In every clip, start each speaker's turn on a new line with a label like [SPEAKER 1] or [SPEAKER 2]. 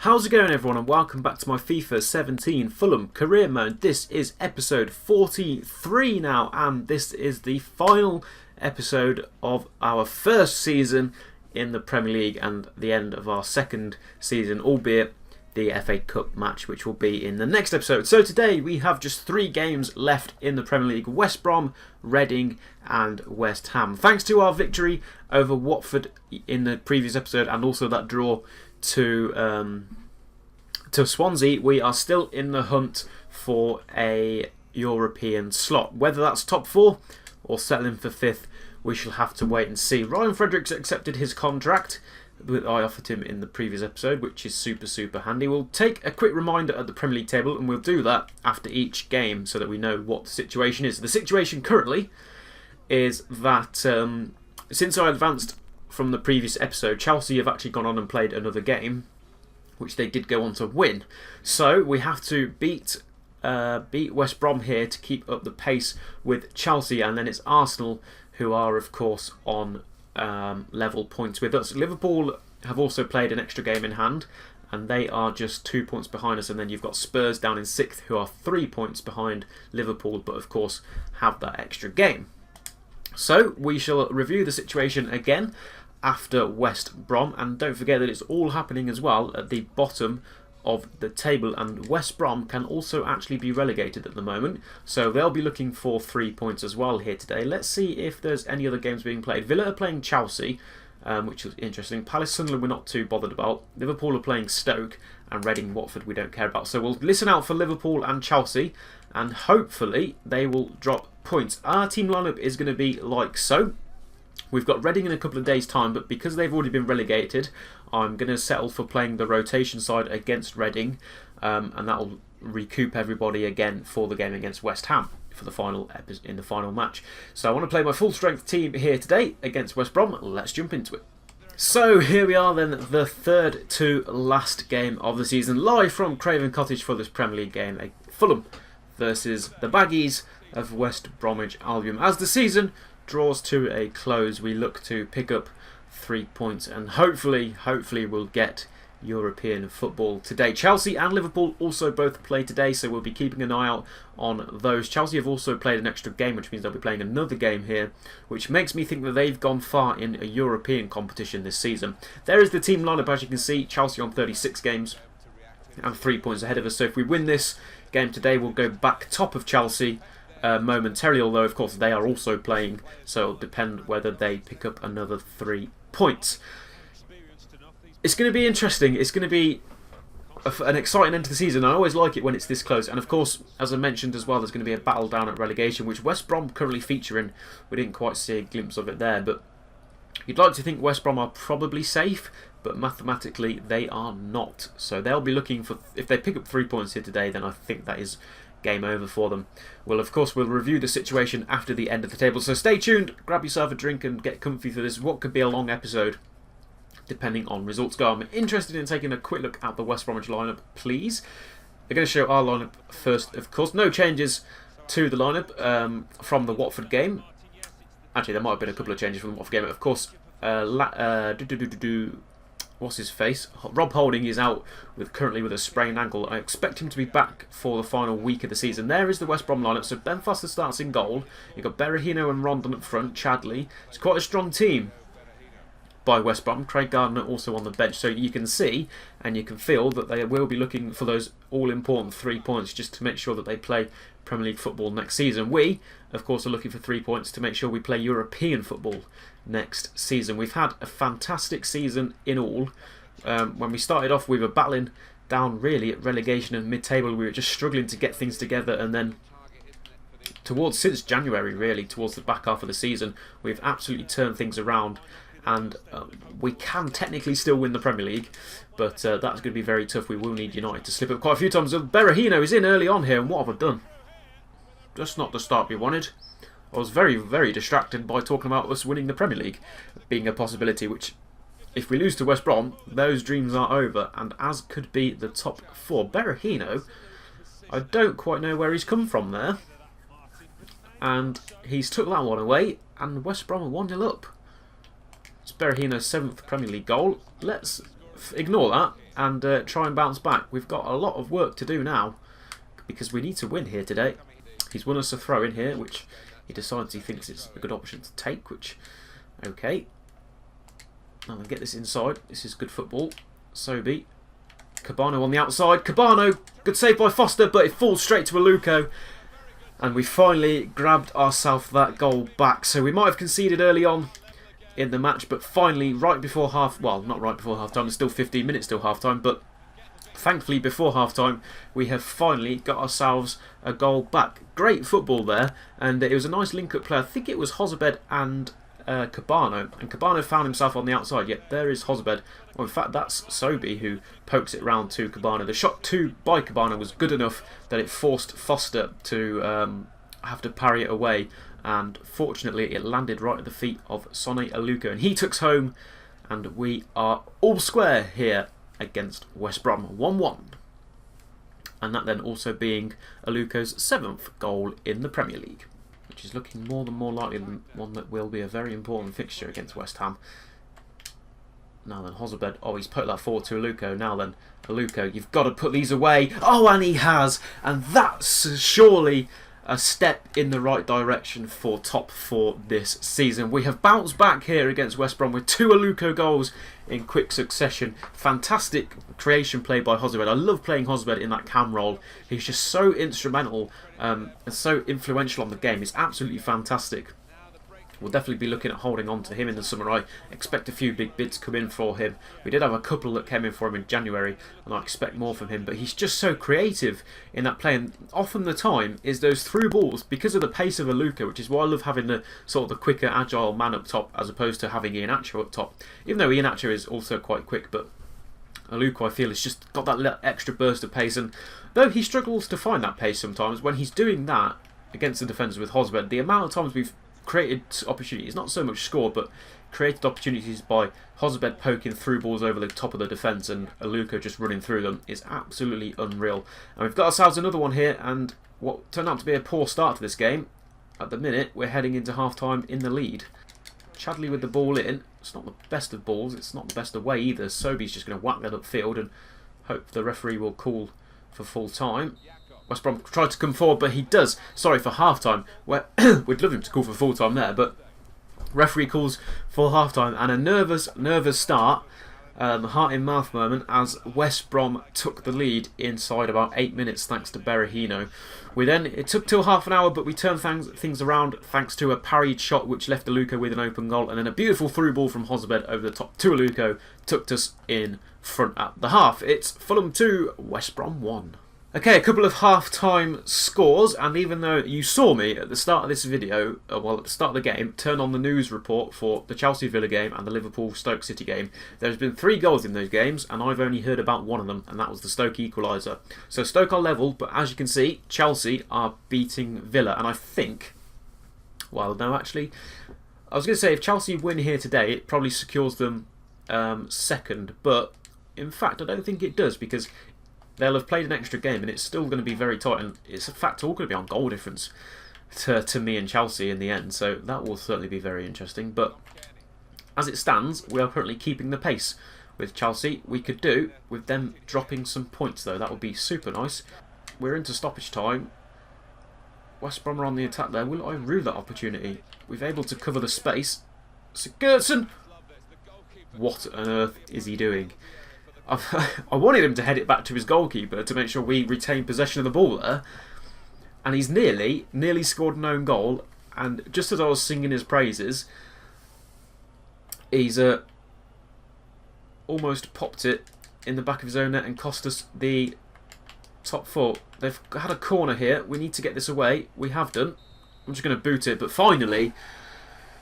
[SPEAKER 1] How's it going, everyone, and welcome back to my FIFA 17 Fulham career mode. This is episode 43 now, and this is the final episode of our first season in the Premier League and the end of our second season, albeit the FA Cup match, which will be in the next episode. So today we have just 3 games left in the Premier League: West Brom, Reading and West Ham. Thanks to our victory over Watford in the previous episode and also that draw to Swansea, we are still in the hunt for a European slot. Whether that's top 4 or settling for 5th, we shall have to wait and see. Ryan Fredericks accepted his contract that I offered him in the previous episode, which is super handy. We'll take a quick reminder at the Premier League table, and we'll do that after each game so that we know what the situation is. The situation currently is that since I advanced from the previous episode, Chelsea have actually gone on and played another game, which they did go on to win. So we have to beat West Brom here to keep up the pace with Chelsea, and then it's Arsenal who are, of course, on level points with us. Liverpool have also played an extra game in hand, and they are just 2 points behind us. And then you've got Spurs down in 6th, who are 3 points behind Liverpool, but of course have that extra game. So we shall review the situation again after West Brom, and don't forget that it's all happening as well at the bottom of the table, and West Brom can also actually be relegated at the moment, so they'll be looking for 3 points as well here today. Let's see if there's any other games being played. Villa are playing Chelsea, which is interesting. Palace, Sunderland we're not too bothered about. Liverpool are playing Stoke, and Reading, Watford we don't care about. So we'll listen out for Liverpool and Chelsea, and hopefully they will drop points. Our team lineup is going to be like so. We've got Reading in a couple of days' time, but because they've already been relegated, I'm going to settle for playing the rotation side against Reading, and that will recoup everybody again for the game against West Ham for the final match. So I want to play my full strength team here today against West Brom. Let's jump into it. So here we are then, the third to last game of the season, live from Craven Cottage for this Premier League game, Fulham versus the Baggies of West Bromwich Albion. As the season draws to a close, we look to pick up 3 points and hopefully we'll get European football today. Chelsea and Liverpool also both play today, so we'll be keeping an eye out on those. Chelsea have also played an extra game, which means they'll be playing another game here, which makes me think that they've gone far in a European competition this season. There is the team lineup, as you can see. Chelsea on 36 games and 3 points ahead of us, so if we win this game today, we'll go back top of Chelsea momentarily, although of course they are also playing, so it'll depend whether they pick up another 3 points. It's going to be interesting. It's going to be an exciting end to the season. I always like it when it's this close, and of course, as I mentioned as well, there's going to be a battle down at relegation, which West Brom currently feature in. We didn't quite see a glimpse of it there, but you'd like to think West Brom are probably safe, but mathematically they are not. So they'll be looking for, if they pick up 3 points here today, then I think that is game over for them. Well, of course, we'll review the situation after the end of the table, so stay tuned, grab yourself a drink and get comfy for this, what could be a long episode depending on results go. I'm interested in taking a quick look at the West Bromwich lineup, please. We're going to show our lineup first, of course. No changes to the lineup from the Watford game. Actually, there might have been a couple of changes from the Watford game, of course. What's his face? Rob Holding is out currently with a sprained ankle. I expect him to be back for the final week of the season. There is the West Brom lineup. So Ben Foster starts in goal. You've got Berahino and Rondon up front. Chadley. It's quite a strong team by West Brom. Craig Gardner also on the bench. So you can see and you can feel that they will be looking for those all-important 3 points just to make sure that they play Premier League football next season. We, of course, are looking for 3 points to make sure we play European football next season. We've had a fantastic season in all. When we started off, we were battling down really at relegation and mid-table. We were just struggling to get things together, and then since January really, towards the back half of the season, we've absolutely turned things around, and we can technically still win the Premier League, but that's going to be very tough. We will need United to slip up quite a few times. Berahino is in early on here, and what have I done? Just not the start we wanted. I was very distracted by talking about us winning the Premier League being a possibility, which, if we lose to West Brom, those dreams are over, and as could be the top 4. Berahino, I don't quite know where he's come from there, and he's took that one away, and West Brom are 1-0 up. It's Berahino's 7th Premier League goal. Let's ignore that and try and bounce back. We've got a lot of work to do now because we need to win here today. He's won us a throw in here, which he decides he thinks it's a good option to take, which, okay. Now then, get this inside. This is good football. Sobi. Cabano on the outside. Cabano, good save by Foster, but it falls straight to Aluko. And we finally grabbed ourselves that goal back. So we might have conceded early on in the match, but finally, right before well, not right before half time, there's still 15 minutes till half time, but thankfully before half time, we have finally got ourselves a goal back. Great football there, and it was a nice link-up play. I think it was Hozebed and Cabano, and Cabano found himself on the outside. Yet there is Hozebed. Well, in fact, that's Sobi who pokes it round to Cabano. The shot by Cabano was good enough that it forced Foster to have to parry it away, and fortunately it landed right at the feet of Sonny Aluko, and he took us home, and we are all square here against West Brom, 1-1. And that then also being Aluko's 7th goal in the Premier League, which is looking more likely than one that will be a very important fixture against West Ham. Now then, Hozebed, oh, he's put that forward to Aluko. Now then, Aluko, you've got to put these away. Oh, and he has, and that's surely a step in the right direction for top 4 this season. We have bounced back here against West Brom with 2 Aluko goals in quick succession. Fantastic creation play by Hozebed. I love playing Hozebed in that cam role. He's just so instrumental and so influential on the game. He's absolutely fantastic. We'll definitely be looking at holding on to him in the summer. I expect a few big bids come in for him. We did have a couple that came in for him in January, and I expect more from him. But he's just so creative in that play, and often the time is those through balls because of the pace of Aluko, which is why I love having the sort of the quicker, agile man up top as opposed to having Iheanacho up top. Even though Iheanacho is also quite quick, but Aluko, I feel, has just got that extra burst of pace, and though he struggles to find that pace sometimes, when he's doing that against the defenders with Hozebed, the amount of times we've created opportunities, not so much scored, but created opportunities by Hozebed poking through balls over the top of the defence and Aluko just running through them is absolutely unreal. And we've got ourselves another one here, and what turned out to be a poor start to this game. At the minute, we're heading into half-time in the lead. Chadley with the ball in. It's not the best of balls, it's not the best away either. Sobi's just going to whack that upfield and hope the referee will call for full time. West Brom tried to come forward, but he does. Sorry, for half-time. We'd love him to call for full-time there, but referee calls for half-time, and a nervous start, heart-in-mouth moment as West Brom took the lead inside about 8 minutes thanks to Berahino. It took till half an hour, but we turned things around thanks to a parried shot which left Aluko with an open goal, and then a beautiful through ball from Hozebed over the top to Aluko took us in front at the half. It's Fulham 2, West Brom 1. Okay, a couple of half-time scores, and even though you saw me at the start of this video, at the start of the game, turn on the news report for the Chelsea-Villa game and the Liverpool-Stoke City game, there's been 3 goals in those games, and I've only heard about one of them, and that was the Stoke equaliser. So Stoke are level, but as you can see, Chelsea are beating Villa, and I think, well, no, actually, I was going to say if Chelsea win here today, it probably secures them second, but in fact, I don't think it does, because they'll have played an extra game and it's still going to be very tight, and it's in fact all going to be on goal difference to me and Chelsea in the end, so that will certainly be very interesting. But as it stands, we are currently keeping the pace with Chelsea. We could do with them dropping some points though, that would be super nice. We're into stoppage time. West Brom are on the attack there. Will I rue that opportunity? We've able to cover the space. Sigurdsson! What on earth is he doing? I wanted him to head it back to his goalkeeper to make sure we retain possession of the ball there, and he's nearly scored an own goal, and just as I was singing his praises, he's almost popped it in the back of his own net and cost us the top 4. They've had a corner here. We need to get this away. We have done. I'm just going to boot it, but finally,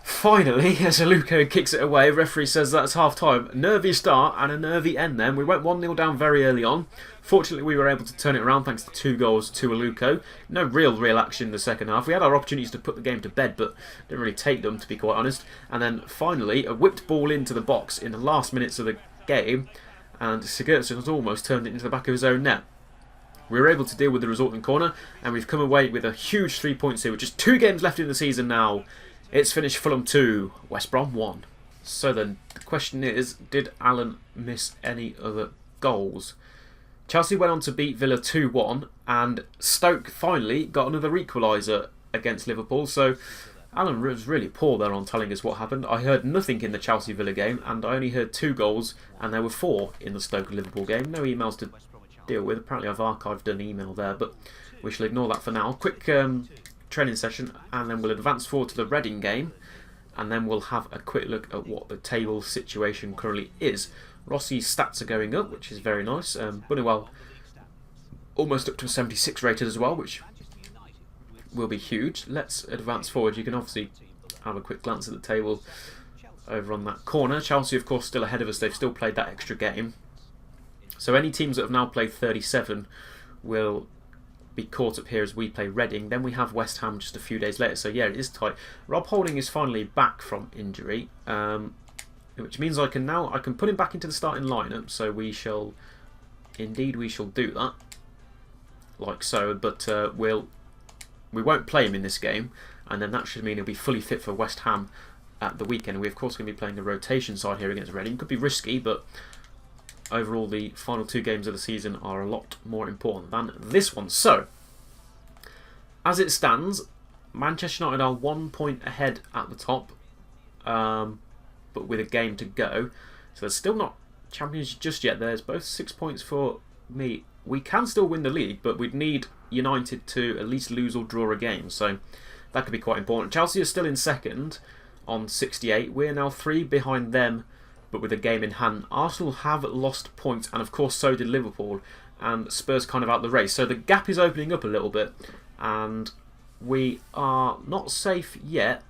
[SPEAKER 1] as Aluko kicks it away, referee says that's half-time. Nervy start and a nervy end then. We went 1-0 down very early on. Fortunately, we were able to turn it around thanks to 2 goals to Aluko. No real action in the second half. We had our opportunities to put the game to bed, but didn't really take them, to be quite honest. And then finally, a whipped ball into the box in the last minutes of the game, and Sigurdsson has almost turned it into the back of his own net. We were able to deal with the resulting corner, and we've come away with a huge 3 points here, with just 2 games left in the season now. It's finished Fulham 2, West Brom 1. So then, the question is, did Alan miss any other goals? Chelsea went on to beat Villa 2-1, and Stoke finally got another equaliser against Liverpool. So Alan was really poor there on telling us what happened. I heard nothing in the Chelsea-Villa game, and I only heard 2 goals, and there were 4 in the Stoke-Liverpool game. No emails to deal with. Apparently I've archived an email there, but we shall ignore that for now. Quick training session, and then we'll advance forward to the Reading game, and then we'll have a quick look at what the table situation currently is. Rossi's stats are going up, which is very nice. Bunnywell almost up to a 76 rated as well, which will be huge. Let's advance forward. You can obviously have a quick glance at the table over on that corner. Chelsea, of course, still ahead of us. They've still played that extra game. So any teams that have now played 37 will be caught up here as we play Reading. Then we have West Ham just a few days later. So yeah, it is tight. Rob Holding is finally back from injury, which means I can put him back into the starting lineup. So we shall do that, like so. But we won't play him in this game, and then that should mean he'll be fully fit for West Ham at the weekend. We of course going to be playing a rotation side here against Reading. Could be risky, but overall the final 2 games of the season are a lot more important than this one. So as it stands, Manchester United are 1 point ahead at the top, but with a game to go. So there's still not champions just yet. There's both 6 points for me. We can still win the league, but we'd need United to at least lose or draw a game. So that could be quite important. Chelsea is still in second on 68. We're now 3 behind them, but with a game in hand. Arsenal have lost points, and of course so did Liverpool, and Spurs kind of out the race. So the gap is opening up a little bit, and we are not safe yet.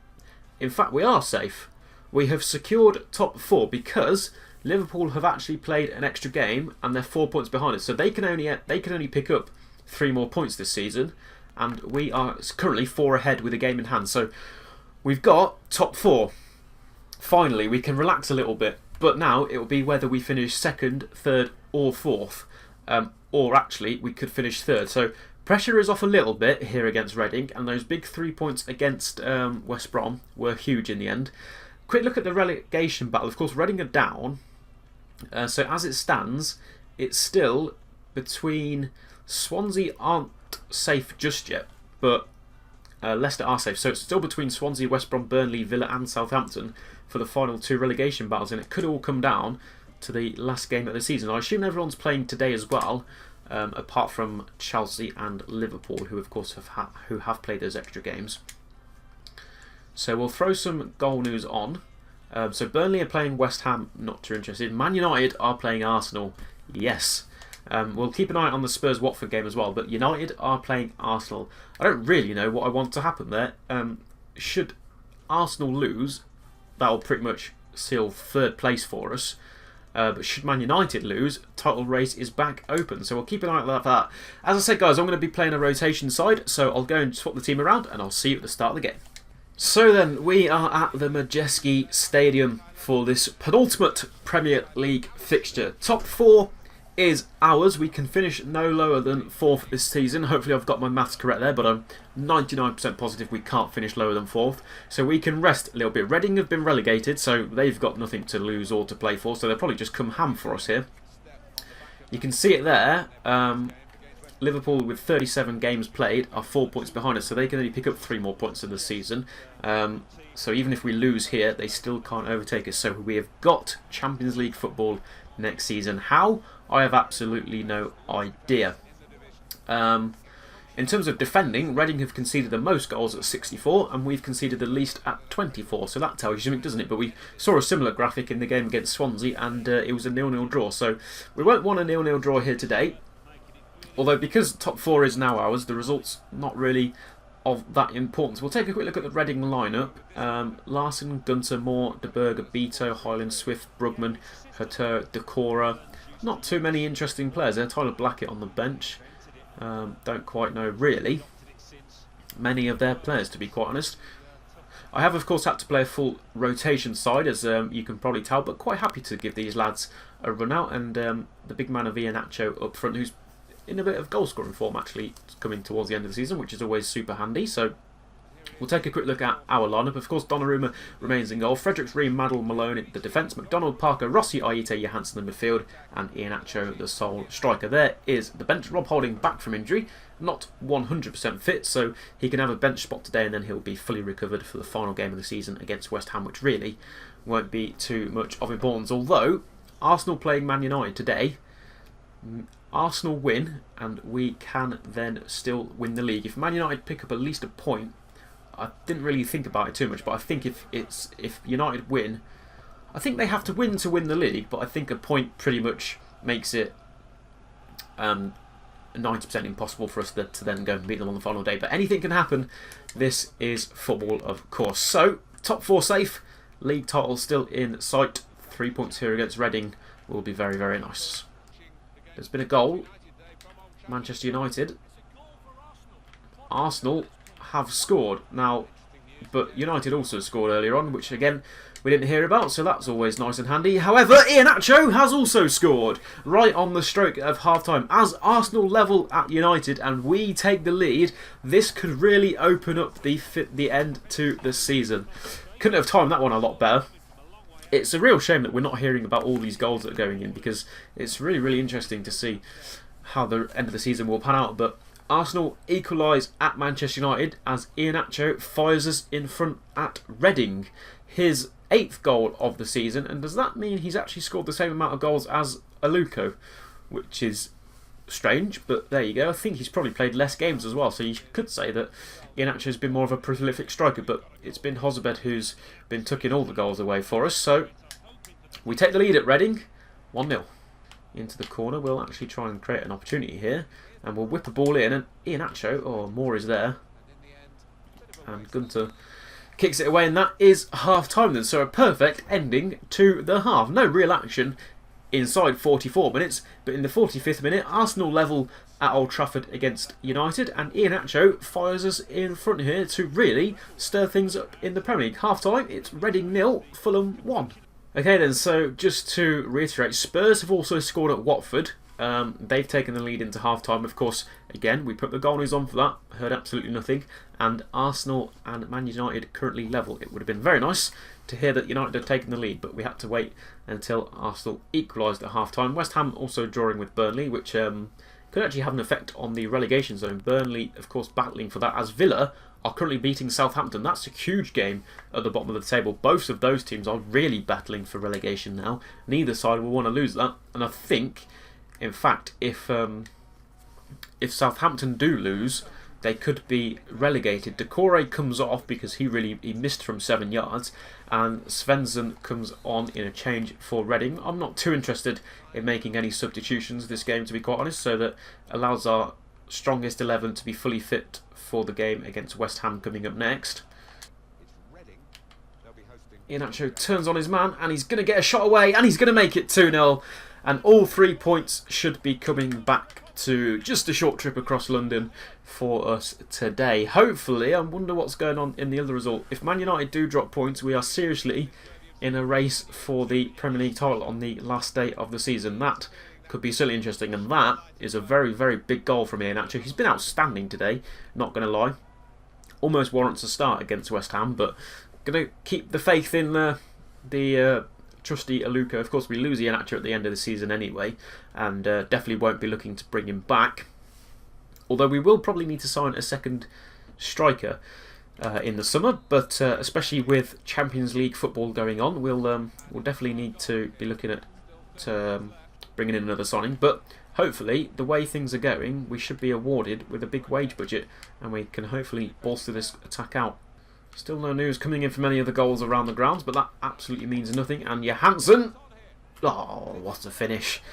[SPEAKER 1] In fact, we are safe. We have secured top 4 because Liverpool have actually played an extra game, and they're 4 points behind us. So they can only pick up 3 more points this season, and we are currently 4 ahead with a game in hand. So we've got top 4. Finally, we can relax a little bit. But now it will be whether we finish 2nd, 3rd, or 4th, or actually we could finish 3rd. So pressure is off a little bit here against Reading, and those big 3 points against West Brom were huge in the end. Quick look at the relegation battle. Of course, Reading are down. So as it stands, it's still between Swansea aren't safe just yet, but Leicester are safe. So it's still between Swansea, West Brom, Burnley, Villa and Southampton for the final 2 relegation battles, and it could all come down to the last game of the season. I assume everyone's playing today as well, apart from Chelsea and Liverpool, who of course have played those extra games. So we'll throw some goal news on. So Burnley are playing West Ham, not too interested. Man United are playing Arsenal, yes. We'll keep an eye on the Spurs-Watford game as well, but United are playing Arsenal. I don't really know what I want to happen there. Should Arsenal lose, that'll pretty much seal 3rd place for us. But should Man United lose, title race is back open. So we'll keep an eye out for that. As I said, guys, I'm going to be playing a rotation side, so I'll go and swap the team around, and I'll see you at the start of the game. So then, we are at the Majeski Stadium for this penultimate Premier League fixture. Top 4 is ours. We can finish no lower than 4th this season. Hopefully I've got my maths correct there, but I'm 99% positive we can't finish lower than 4th. So we can rest a little bit. Reading have been relegated, so they've got nothing to lose or to play for, so they'll probably just come ham for us here. You can see it there. Liverpool, with 37 games played, are 4 points behind us, so they can only pick up 3 more points in the season. So even if we lose here, they still can't overtake us. So we have got Champions League football next season. How? I have absolutely no idea. In terms of defending, Reading have conceded the most goals at 64, and we've conceded the least at 24. So that tells you something, doesn't it? But we saw a similar graphic in the game against Swansea, and it was a 0-0 draw. So we won't want a 0-0 draw here today. Although, because top 4 is now ours, the result's not really of that importance. We'll take a quick look at the Reading lineup. Larson, Gunter, Moore, De Burger, Beto, Hyland, Swift, Brugman, Herter, Decora. Not too many interesting players there. Tyler Blackett on the bench. Don't quite know, really, many of their players, to be quite honest. I have, of course, had to play a full rotation side, as you can probably tell, but quite happy to give these lads a run out. And the big man of Iheanacho up front, who's in a bit of goal scoring form actually coming towards the end of the season, which is always super handy. So We'll take a quick look at our lineup. Of course, Donnarumma remains in goal. Fredericks, Ream, Maddle, Malone in the defence. McDonald, Parker, Rossi, Aite, Johansson in midfield. And Iheanacho, the sole striker. There is the bench. Rob Holding back from injury. Not 100% fit, so he can have a bench spot today and then he'll be fully recovered for the final game of the season against West Ham, which really won't be too much of importance. Although, Arsenal playing Man United today, Arsenal win and we can then still win the league. If Man United pick up at least a point, I didn't really think about it too much, but I think if United win, I think they have to win the league, but I think a point pretty much makes it 90% impossible for us to then go and beat them on the final day. But anything can happen. This is football, of course. So, top 4 safe, league title still in sight. 3 points here against Reading will be very, very nice. There's been a goal. Manchester United. Arsenal have scored now, but United also scored earlier on, which again we didn't hear about, so that's always nice and handy. However, Iheanacho has also scored right on the stroke of half-time as Arsenal level at United and we take the lead. This could really open up the end to the season. Couldn't have timed that one a lot better. It's a real shame that we're not hearing about all these goals that are going in, because it's really, really interesting to see how the end of the season will pan out. But Arsenal equalise at Manchester United as Iheanacho fires us in front at Reading. His 8th goal of the season, and does that mean he's actually scored the same amount of goals as Aluko? Which is strange, but there you go. I think he's probably played less games as well, so you could say that Iheanacho has been more of a prolific striker, but it's been Hozebed who's been tucking all the goals away for us. So we take the lead at Reading, 1-0. Into the corner, we'll actually try and create an opportunity here. And we'll whip the ball in, and Iheanacho, Moore is there. And Gunter kicks it away, and that is half-time then. So a perfect ending to the half. No real action inside 44 minutes, but in the 45th minute, Arsenal level at Old Trafford against United, and Iheanacho fires us in front here to really stir things up in the Premier League. Half-time, it's Reading 0, Fulham 1. Okay then, so just to reiterate, Spurs have also scored at Watford. They've taken the lead into half-time. Of course, again, we put the goalies on for that. Heard absolutely nothing. And Arsenal and Man United currently level. It would have been very nice to hear that United had taken the lead, but we had to wait until Arsenal equalised at half-time. West Ham also drawing with Burnley, which could actually have an effect on the relegation zone. Burnley, of course, battling for that, as Villa are currently beating Southampton. That's a huge game at the bottom of the table. Both of those teams are really battling for relegation now. Neither side will want to lose that. And I think, in fact, if Southampton do lose, they could be relegated. Decore comes off because he missed from 7 yards, and Svensson comes on in a change for Reading. I'm not too interested in making any substitutions this game, to be quite honest, so that allows our strongest 11 to be fully fit for the game against West Ham coming up next. Iheanacho turns on his man, and he's going to get a shot away, and he's going to make it 2-0. And all 3 points should be coming back to just a short trip across London for us today. Hopefully, I wonder what's going on in the other result. If Man United do drop points, we are seriously in a race for the Premier League title on the last day of the season. That could be silly interesting, and that is a very, very big goal from Iheanacho. He's been outstanding today, not going to lie. Almost warrants a start against West Ham, but going to keep the faith in the trusty Aluko. Of course, we lose Iheanacho at the end of the season anyway, and definitely won't be looking to bring him back. Although we will probably need to sign a second striker in the summer, but especially with Champions League football going on, we'll definitely need to be looking at bringing in another signing. But hopefully, the way things are going, we should be awarded with a big wage budget, and we can hopefully bolster this attack out. Still no news coming in from any of the goals around the grounds, but that absolutely means nothing. And Johansson, oh, what a finish.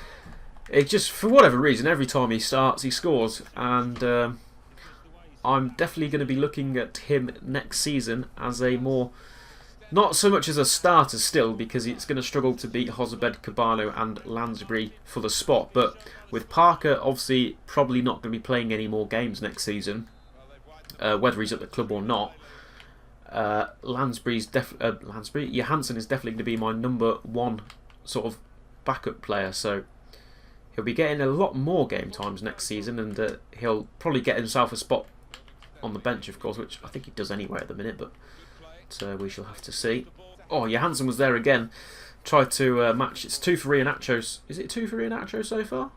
[SPEAKER 1] It just, for whatever reason, every time he starts, he scores. And I'm definitely going to be looking at him next season as a more, not so much as a starter still, because it's going to struggle to beat Hozebed, Cabano and Lansbury for the spot. But with Parker, obviously, probably not going to be playing any more games next season, whether he's at the club or not. Johansson is definitely going to be my number one sort of backup player, so he'll be getting a lot more game times next season, and he'll probably get himself a spot on the bench, of course, which I think he does anyway at the minute, but we shall have to see. Oh, Johansson was there again. Tried to match. It's 2 for Iheanacho. Is it 2 for Iheanacho so far?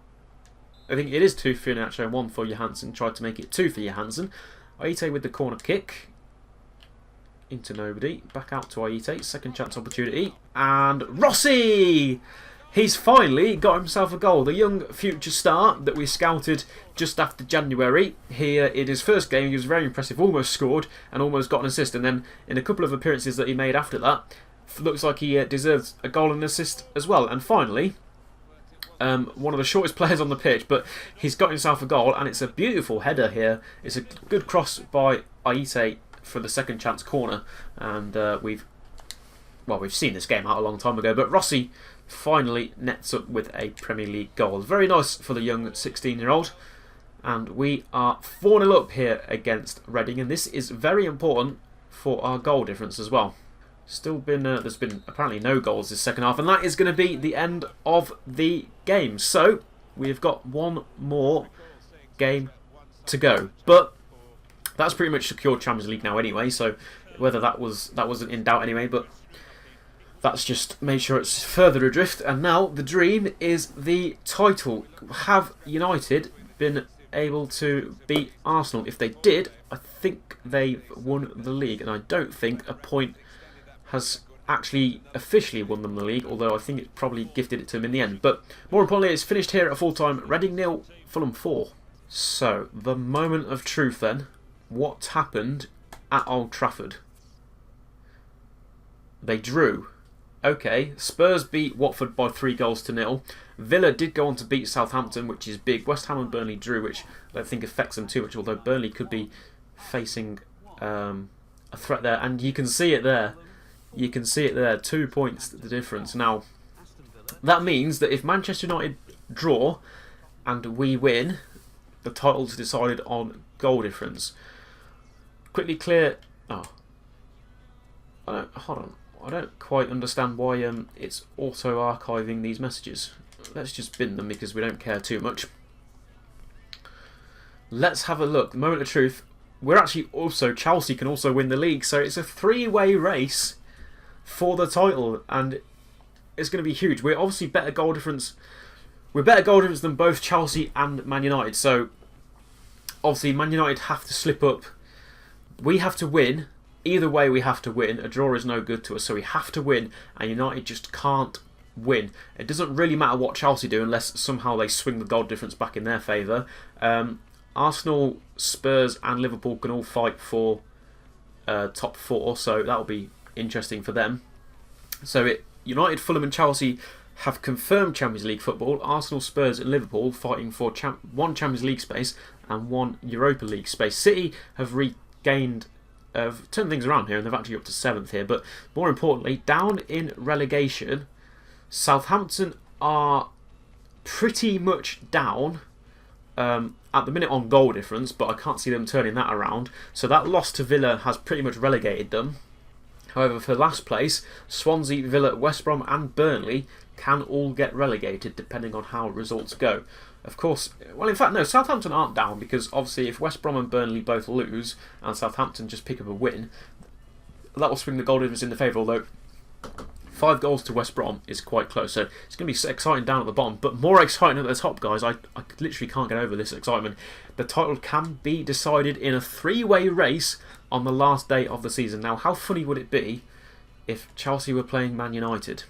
[SPEAKER 1] I think it is 2 for Iheanacho and 1 for Johansson. Tried to make it 2 for Johansson. Aite with the corner kick. Into nobody. Back out to Aite. Second chance opportunity. And Rossi! He's finally got himself a goal. The young future star that we scouted just after January. Here in his first game, he was very impressive. Almost scored and almost got an assist. And then in a couple of appearances that he made after that, looks like he deserves a goal and an assist as well. And finally, one of the shortest players on the pitch, but he's got himself a goal. And it's a beautiful header here. It's a good cross by Aite for the second chance corner. And we've seen this game out a long time ago. But Rossi finally nets up with a Premier League goal. Very nice for the young 16-year-old. And we are 4-0 up here against Reading, and this is very important for our goal difference as well. There's been apparently no goals this second half, and that is going to be the end of the game. So we've got one more game to go, but that's pretty much secured Champions League now anyway. So whether that wasn't in doubt anyway, but that's just made sure it's further adrift. And now the dream is the title. Have United been able to beat Arsenal? If they did, I think they've won the league, and I don't think a point has actually officially won them the league, although I think it probably gifted it to them in the end. But more importantly, it's finished here at full time. Reading 0, Fulham 4. So the moment of truth then. What happened at Old Trafford? They drew. Okay, Spurs beat Watford by 3-0. Villa did go on to beat Southampton, which is big. West Ham and Burnley drew, which I don't think affects them too much, although Burnley could be facing a threat there. And you can see it there. You can see it there. 2 points, the difference. Now, that means that if Manchester United draw and we win, the title's decided on goal difference. Quickly clear... Oh. Hold on. I don't quite understand why it's auto-archiving these messages. Let's just bin them because we don't care too much. Let's have a look. The moment of truth. We're actually also... Chelsea can also win the league. So it's a 3-way race for the title. And it's going to be huge. We're obviously better goal difference. We're better goal difference than both Chelsea and Man United. So obviously Man United have to slip up. We have to win. Either way, we have to win. A draw is no good to us, so we have to win, and United just can't win. It doesn't really matter what Chelsea do unless somehow they swing the goal difference back in their favour. Arsenal, Spurs and Liverpool can all fight for top 4, so that'll be interesting for them. So United, Fulham and Chelsea have confirmed Champions League football. Arsenal, Spurs and Liverpool fighting for one Champions League space and one Europa League space. City have regained... turned things around here, and they're actually up to 7th here. But more importantly, down in relegation, Southampton are pretty much down at the minute on goal difference, but I can't see them turning that around. So that loss to Villa has pretty much relegated them. However, for last place, Swansea, Villa, West Brom and Burnley can all get relegated depending on how results go. Of course, well, in fact, no, Southampton aren't down because obviously if West Brom and Burnley both lose and Southampton just pick up a win, that will swing the goal difference in their favour, although 5 goals to West Brom is quite close. So it's going to be exciting down at the bottom, but more exciting at the top, guys. I literally can't get over this excitement. The title can be decided in a 3-way race on the last day of the season. Now, how funny would it be if Chelsea were playing Man United?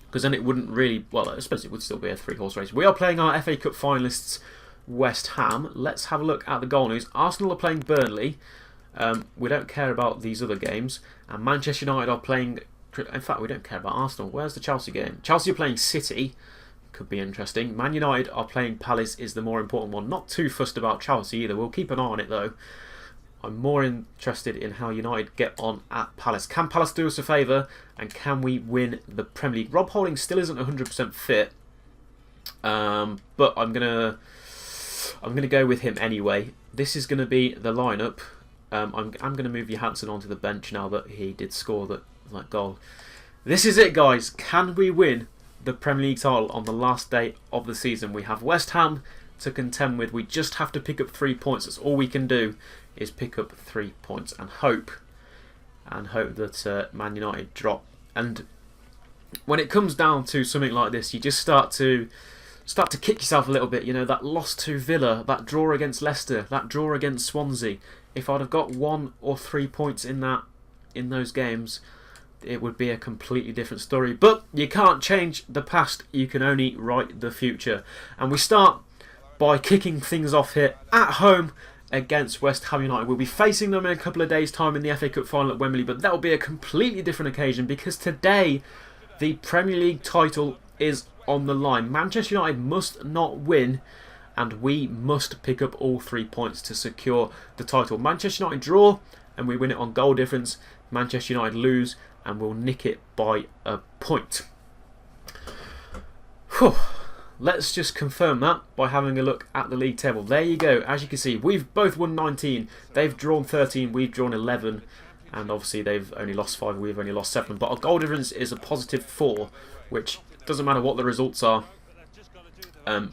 [SPEAKER 1] Because then it wouldn't really... Well, I suppose it would still be a 3-horse race. We are playing our FA Cup finalists, West Ham. Let's have a look at the goal news. Arsenal are playing Burnley. We don't care about these other games. And Manchester United are playing... In fact, we don't care about Arsenal. Where's the Chelsea game? Chelsea are playing City. Could be interesting. Man United are playing Palace is the more important one. Not too fussed about Chelsea either. We'll keep an eye on it, though. I'm more interested in how United get on at Palace. Can Palace do us a favour? And can we win the Premier League? Rob Holding still isn't 100% fit. But I'm gonna go with him anyway. This is going to be the lineup. I'm going to move Johansson onto the bench now that he did score that goal. This is it, guys. Can we win the Premier League title on the last day of the season? We have West Ham, to contend with. We just have to pick up 3 points. That's all we can do, is pick up 3 points and hope that Man United drop. And when it comes down to something like this, you just start to kick yourself a little bit. You know, that loss to Villa, that draw against Leicester, that draw against Swansea. If I'd have got 1 or 3 points in those games, it would be a completely different story. But you can't change the past, you can only write the future. And we start by kicking things off here at home against West Ham United. We'll be facing them in a couple of days' time in the FA Cup final at Wembley, but that will be a completely different occasion because today the Premier League title is on the line. Manchester United must not win, and we must pick up all 3 points to secure the title. Manchester United draw and we win it on goal difference. Manchester United lose and we'll nick it by a point. Whew. Let's just confirm that by having a look at the league table. There you go. As you can see, we've both won 19. They've drawn 13. We've drawn 11. And obviously they've only lost 5. We've only lost 7. But our goal difference is a positive 4, which doesn't matter what the results are.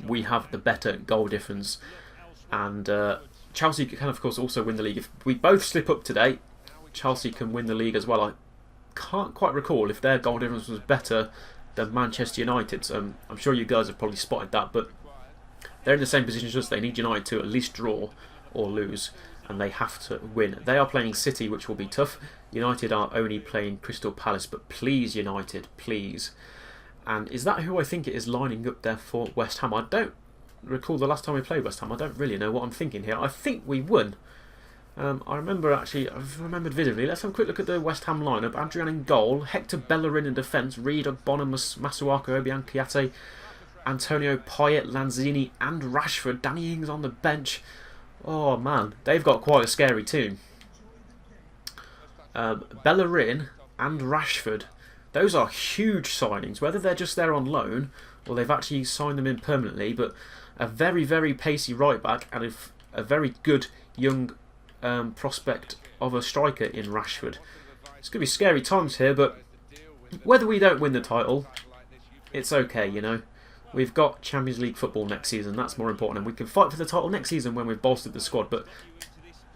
[SPEAKER 1] We have the better goal difference. And Chelsea can, of course, also win the league. If we both slip up today, Chelsea can win the league as well. I can't quite recall if their goal difference was better than Manchester United's. I'm sure you guys have probably spotted that, but they're in the same position as us. They need United to at least draw or lose, and they have to win. They are playing City, which will be tough. United are only playing Crystal Palace, but please, United, please. And is that who I think it is lining up there for West Ham? I don't recall the last time we played West Ham. I don't really know what I'm thinking here. I think we won. I remembered vividly. Let's have a quick look at the West Ham lineup. Adrian in goal, Hector Bellerin in defence, Reid, Ogbonna, Masuaku, Obiang Kouyaté, Antonio, Payet, Lanzini and Rashford. Danny Ings on the bench. Oh man, they've got quite a scary team. Bellerin and Rashford. Those are huge signings, whether they're just there on loan or they've actually signed them in permanently. But a very, very pacey right back and a very good young prospect of a striker in Rashford. It's going to be scary times here, but whether we don't win the title, it's okay, you know. We've got Champions League football next season, that's more important, and we can fight for the title next season when we've bolstered the squad. But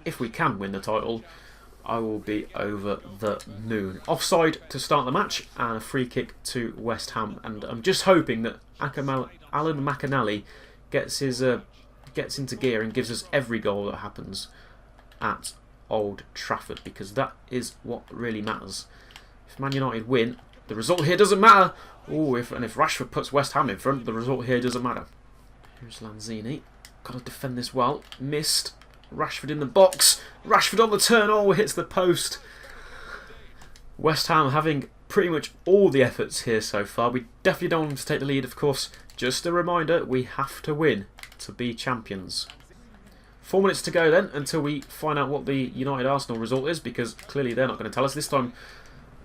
[SPEAKER 1] if we can win the title, I will be over the moon. Offside to start the match and a free kick to West Ham, and I'm just hoping that Alan McAnally gets into gear and gives us every goal that happens at Old Trafford, because that is what really matters. If Man United win, the result here doesn't matter. Oh, if Rashford puts West Ham in front, the result here doesn't matter. Here's Lanzini. Got to defend this well. Missed. Rashford in the box. Rashford on the turn. Oh, hits the post. West Ham having pretty much all the efforts here so far. We definitely don't want them to take the lead, of course. Just a reminder, we have to win to be champions. 4 minutes to go then until we find out what the United-Arsenal result is, because clearly they're not going to tell us. This time,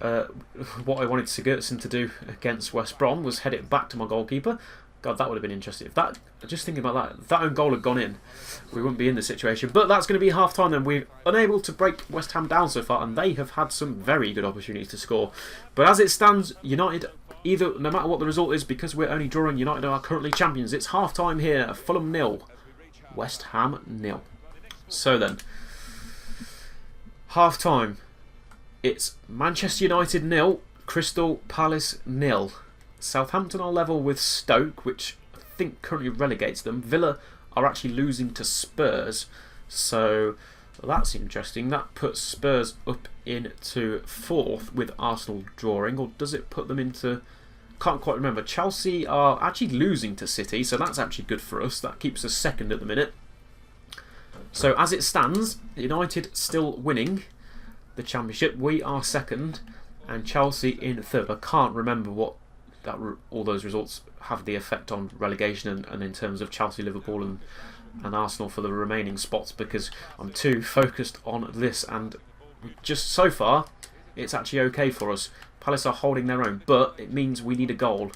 [SPEAKER 1] what I wanted Sigurdsson to do against West Brom was head it back to my goalkeeper. God, that would have been interesting. If that, just thinking about that, if that own goal had gone in, we wouldn't be in this situation. But that's going to be half-time then. We're unable to break West Ham down so far, and they have had some very good opportunities to score. But as it stands, United, no matter what the result is, because we're only drawing, United are currently champions. It's half-time here. Fulham 0. West Ham 0. So then, half-time. It's Manchester United 0, Crystal Palace 0. Southampton are level with Stoke, which I think currently relegates them. Villa are actually losing to Spurs, so that's interesting. That puts Spurs up into 4th with Arsenal drawing, or does it put them into... Can't quite remember. Chelsea are actually losing to City, so that's actually good for us. That keeps us 2nd at the minute. So as it stands, United still winning the Championship. We are 2nd, and Chelsea in 3rd. I can't remember what all those results have the effect on relegation and in terms of Chelsea, Liverpool and Arsenal for the remaining spots, because I'm too focused on this. And just so far, it's actually okay for us. Palace are holding their own, but it means we need a goal.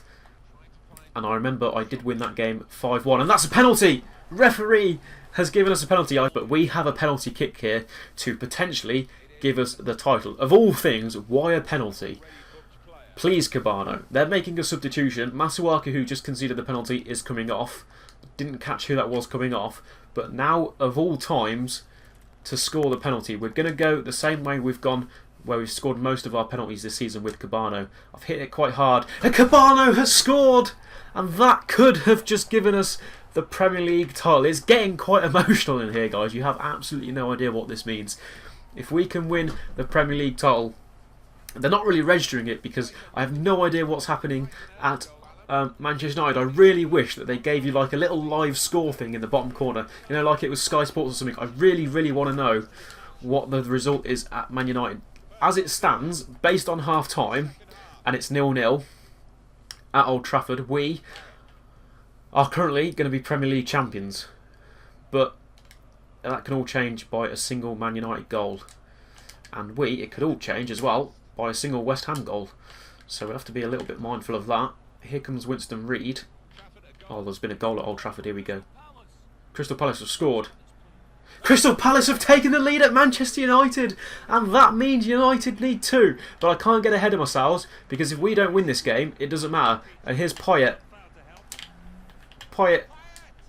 [SPEAKER 1] And I remember I did win that game 5-1, and that's a penalty! Referee has given us a penalty, but we have a penalty kick here to potentially give us the title. Of all things, why a penalty? Please, Cabano. They're making a substitution. Masuaku, who just conceded the penalty, is coming off. didn't catch who that was coming off. But now, of all times, to score the penalty, we're going to go the same way we've gone, where we've scored most of our penalties this season with Cabano. I've hit it quite hard, and Cabano has scored! And that could have just given us the Premier League title. It's getting quite emotional in here, guys. You have absolutely no idea what this means. If we can win the Premier League title, they're not really registering it because I have no idea what's happening at Manchester United. I really wish that they gave you like a little live score thing in the bottom corner. You know, like it was Sky Sports or something. I really, really want to know what the result is at Man United. As it stands, based on half-time, and it's 0-0 at Old Trafford, we are currently going to be Premier League champions. But that can all change by a single Man United goal. And it could all change as well by a single West Ham goal. So we'll have to be a little bit mindful of that. Here comes Winston Reid. Oh, there's been a goal at Old Trafford. Here we go. Crystal Palace have scored. Crystal Palace have taken the lead at Manchester United. And that means United need 2. But I can't get ahead of myself because if we don't win this game, it doesn't matter. And here's Payet.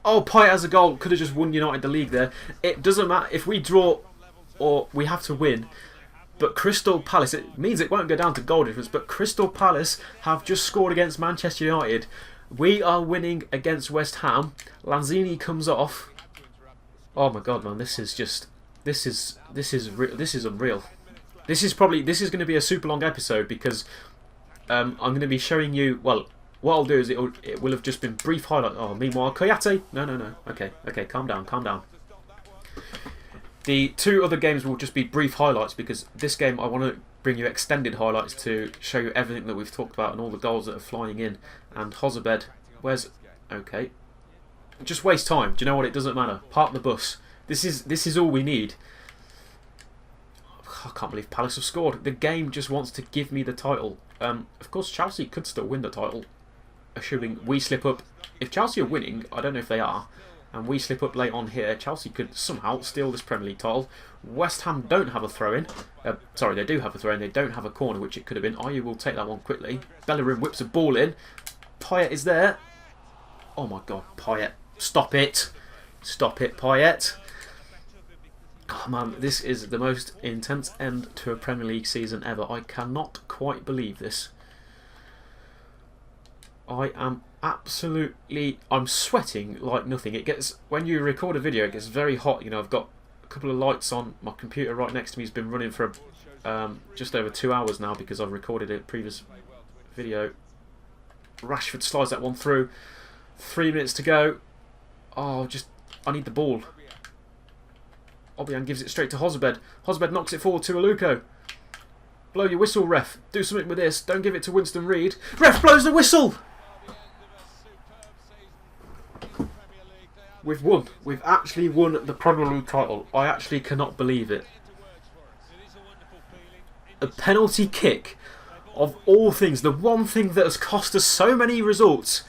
[SPEAKER 1] Oh, Payet has a goal. Could have just won United the league there. It doesn't matter if we draw or we have to win. But Crystal Palace, it means it won't go down to goal difference, but Crystal Palace have just scored against Manchester United. We are winning against West Ham. Lanzini comes off. Oh my god, man, this is unreal. This is going to be a super long episode because I'm going to be showing you, well, what I'll do is it will have just been brief highlight. Oh, meanwhile, Koyate. No. Okay, calm down. The 2 other games will just be brief highlights because this game I want to bring you extended highlights to show you everything that we've talked about and all the goals that are flying in. And Hozabed, okay. Just waste time. Do you know what? It doesn't matter. Park the bus. This is all we need. I can't believe Palace have scored. The game just wants to give me the title. Of course, Chelsea could still win the title, assuming we slip up. If Chelsea are winning, I don't know if they are, and we slip up late on here, Chelsea could somehow steal this Premier League title. West Ham don't have a throw-in. Sorry, they do have a throw-in. They don't have a corner, which it could have been. Ayew will take that one quickly. Bellerin whips a ball in. Payet is there. Oh my god, Payet. Stop it. Stop it, Payet. Oh man, this is the most intense end to a Premier League season ever. I cannot quite believe this. I am I'm sweating like nothing. It gets, when you record a video, it gets very hot. You know, I've got a couple of lights on. My computer right next to me has been running for just over 2 hours now because I've recorded a previous video. Rashford slides that one through. 3 minutes to go. Oh, I need the ball. Obiang gives it straight to Hozabed. Hozabed knocks it forward to Aluko. Blow your whistle, ref. Do something with this. Don't give it to Winston Reid. Ref blows the whistle! We've won. We've actually won the Premier League title. I actually cannot believe it. A penalty kick, of all things, the one thing that has cost us so many results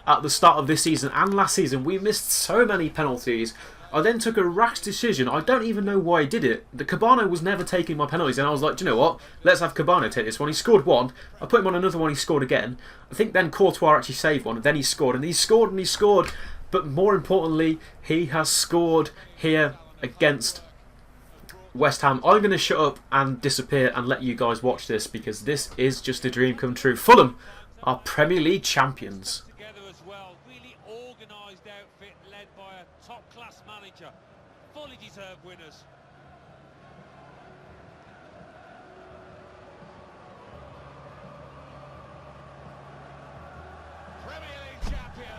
[SPEAKER 1] at the start of this season and last season. We missed so many penalties. I then took a rash decision. I don't even know why I did it. The Cabano was never taking my penalties, and I was like, do you know what? Let's have Cabano take this one. He scored one. I put him on another one. He scored again. I think then Courtois actually saved one, and then he scored, and he scored, and he scored. But more importantly, he has scored here against West Ham. I'm going to shut up and disappear and let you guys watch this because this is just a dream come true. Fulham are Premier League champions.
[SPEAKER 2] Top-class manager, fully deserved winners. Premier League champions.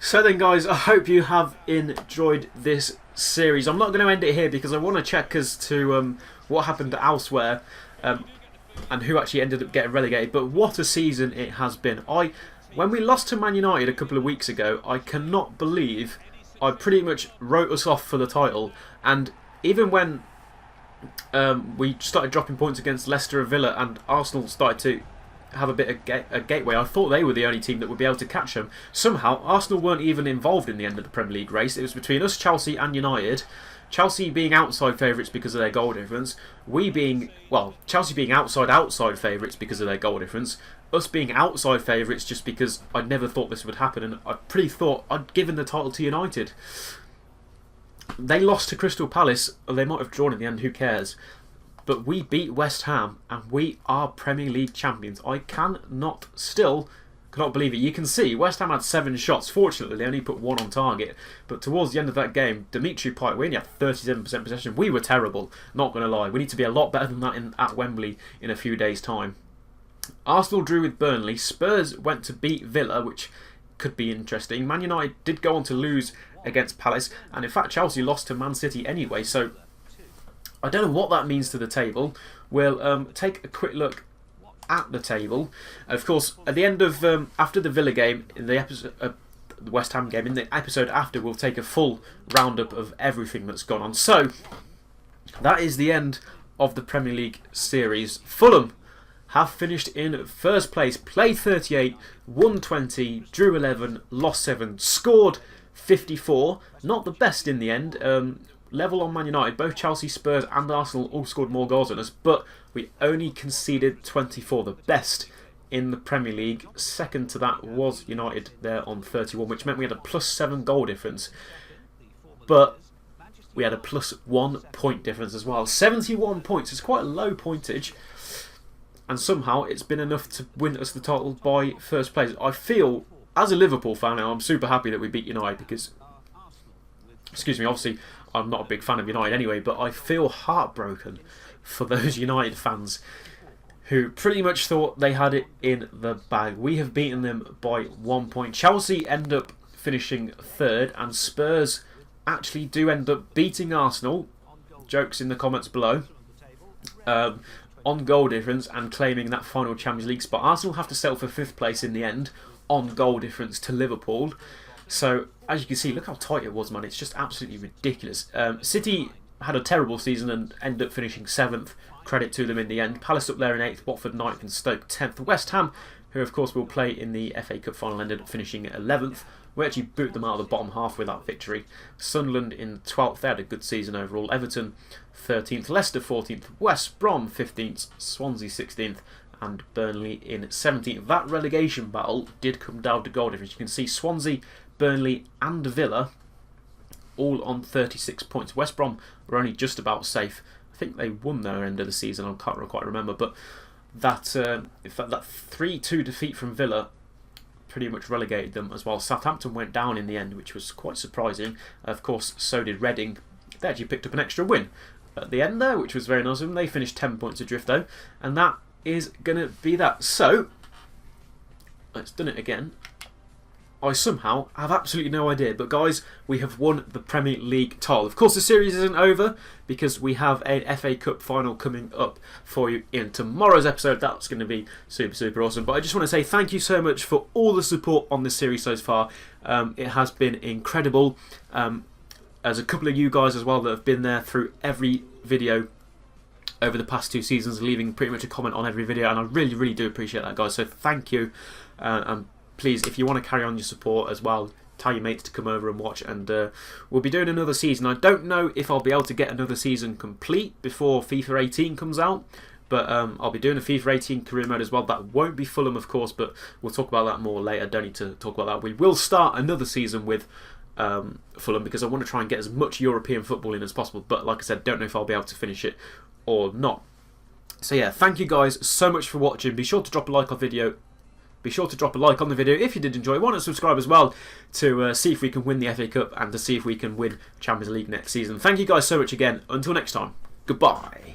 [SPEAKER 1] So then guys, I hope you have enjoyed this series. I'm not going to end it here because I want to check as to what happened elsewhere and who actually ended up getting relegated. But what a season it has been. When we lost to Man United a couple of weeks ago, I cannot believe I pretty much wrote us off for the title. And even when we started dropping points against Leicester and Villa, and Arsenal started to have a bit of a gateway. I thought they were the only team that would be able to catch them. Somehow, Arsenal weren't even involved in the end of the Premier League race. It was between us, Chelsea and United. Chelsea being outside favourites because of their goal difference. Chelsea being outside favourites because of their goal difference. Us being outside favourites just because I never thought this would happen, and I pretty thought I'd given the title to United. They lost to Crystal Palace, or they might have drawn in the end, who cares? But we beat West Ham and we are Premier League champions. I cannot believe it. You can see West Ham had 7 shots. Fortunately, they only put 1 on target. But towards the end of that game, Dimitri Payet, we only had 37% possession. We were terrible, not going to lie. We need to be a lot better than that at Wembley in a few days' time. Arsenal drew with Burnley. Spurs went to beat Villa, which could be interesting. Man United did go on to lose against Palace. And in fact, Chelsea lost to Man City anyway. So I don't know what that means to the table. We'll take a quick look at the table. Of course, at the end of after the Villa game, in the episode, the West Ham game, in the episode after, we'll take a full roundup of everything that's gone on. So that is the end of the Premier League series. Fulham have finished in first place, played 38, won 20, drew 11, lost 7, scored 54. Not the best in the end. Level on Man United. Both Chelsea, Spurs and Arsenal all scored more goals than us, but we only conceded 24, the best in the Premier League. Second to that was United there on 31, which meant we had a +7 goal difference, but we had a +1 point difference as well. 71 points is quite a low pointage, and somehow it's been enough to win us the title by first place. I feel, as a Liverpool fan now, I'm super happy that we beat United because, excuse me, obviously I'm not a big fan of United anyway, but I feel heartbroken for those United fans who pretty much thought they had it in the bag. We have beaten them by 1 point. Chelsea end up finishing 3rd, and Spurs actually do end up beating Arsenal, jokes in the comments below, on goal difference and claiming that final Champions League spot. Arsenal have to settle for 5th place in the end on goal difference to Liverpool. So, as you can see, look how tight it was, man. It's just absolutely ridiculous. City had a terrible season and ended up finishing 7th. Credit to them in the end. Palace up there in 8th, Watford 9th and Stoke 10th. West Ham, who of course will play in the FA Cup final, ended up finishing 11th. We actually boot them out of the bottom half with that victory. Sunderland in 12th. They had a good season overall. Everton 13th. Leicester 14th. West Brom 15th. Swansea 16th. And Burnley in 17th. That relegation battle did come down to goal difference. You can see Swansea, Burnley and Villa all on 36 points. West Brom were only just about safe. I think they won their end of the season. I can't quite remember, but that 3-2 defeat from Villa pretty much relegated them as well. Southampton went down in the end, which was quite surprising. Of course, so did Reading. They actually picked up an extra win at the end there, which was very nice of them. They finished 10 points adrift though, and that is going to be that. So, let's done it again. I somehow have absolutely no idea, but guys, we have won the Premier League title. Of course, the series isn't over because we have an FA Cup final coming up for you in tomorrow's episode. That's going to be super, super awesome. But I just want to say thank you so much for all the support on this series so far. It has been incredible. There's a couple of you guys as well that have been there through every video over the past 2 seasons, leaving pretty much a comment on every video, and I really, really do appreciate that, guys. So thank you. And please, if you want to carry on your support as well, tell your mates to come over and watch, and we'll be doing another season. I don't know if I'll be able to get another season complete before FIFA 18 comes out, but I'll be doing a FIFA 18 career mode as well. That won't be Fulham, of course, but we'll talk about that more later. Don't need to talk about that. We will start another season with Fulham because I want to try and get as much European football in as possible, but like I said, don't know if I'll be able to finish it or not. So yeah, thank you guys so much for watching. Be sure to drop a like on the video. Be sure to drop a like on the video if you did enjoy. Why not subscribe as well to see if we can win the FA Cup and to see if we can win Champions League next season. Thank you guys so much again. Until next time, goodbye.